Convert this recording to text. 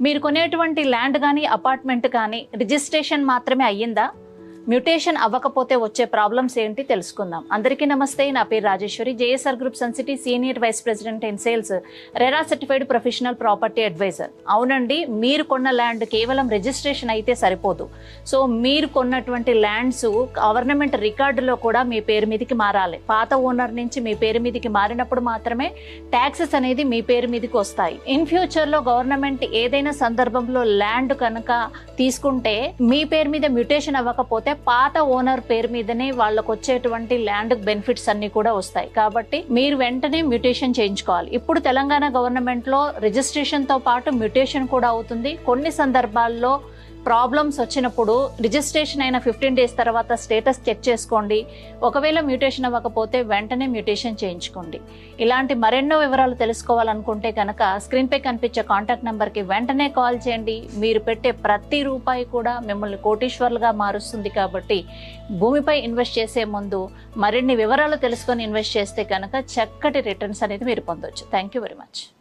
మీరు కొనేటువంటి ల్యాండ్ కానీ అపార్ట్మెంట్ కానీ రిజిస్ట్రేషన్ మాత్రమే అయ్యిందా? మ్యూటేషన్ అవ్వకపోతే వచ్చే ప్రాబ్లమ్స్ ఏంటి తెలుసుకుందాం. అందరికీ నమస్తే, నా పేరు Rajeshwari, JSR group Sun City senior vice president in sales, RERA certified professional property advisor. అవునండి, మీరు కొన్న ల్యాండ్ కేవలం రిజిస్ట్రేషన్ అయితే సరిపోదు. సో మీరు కొన్నటువంటి ల్యాండ్స్ గవర్నమెంట్ రికార్డులో కూడా మీ పేరు మీదకి మారాలి. పాత ఓనర్ నుంచి మీ పేరు మీదకి మారినప్పుడు మాత్రమే ట్యాక్సెస్ అనేది మీ పేరు మీదకి వస్తాయి. ఇన్ ఫ్యూచర్ లో గవర్నమెంట్ ఏదైనా సందర్భంలో ల్యాండ్ కనుక తీసుకుంటే మీ పేరు మీద మ్యూటేషన్ అవ్వకపోతే పాత ఓనర్ పేరు మీదనే వాళ్ళకు వచ్చేటువంటి ల్యాండ్ బెనిఫిట్స్ అన్ని కూడా వస్తాయి. కాబట్టి మీరు వెంటనే మ్యూటేషన్ చేయించుకోవాలి. ఇప్పుడు తెలంగాణ గవర్నమెంట్ లో రిజిస్ట్రేషన్ తో పాటు మ్యూటేషన్ కూడా అవుతుంది. కొన్ని సందర్భాల్లో ప్రాబ్లమ్స్ వచ్చినప్పుడు రిజిస్ట్రేషన్ అయిన 15 days తర్వాత స్టేటస్ చెక్ చేసుకోండి. ఒకవేళ మ్యూటేషన్ అవ్వకపోతే వెంటనే మ్యూటేషన్ చేయించుకోండి. ఇలాంటి మరెన్నో వివరాలు తెలుసుకోవాలనుకుంటే కనుక స్క్రీన్ పై కనిపించే కాంటాక్ట్ నెంబర్కి వెంటనే కాల్ చేయండి. మీరు పెట్టే ప్రతి రూపాయి కూడా మిమ్మల్ని కోటీశ్వర్లుగా మారుస్తుంది. కాబట్టి భూమిపై ఇన్వెస్ట్ చేసే ముందు మరిన్ని వివరాలు తెలుసుకొని ఇన్వెస్ట్ చేస్తే కనుక చక్కటి రిటర్న్స్ అనేది మీరు పొందొచ్చు. Thank you very much.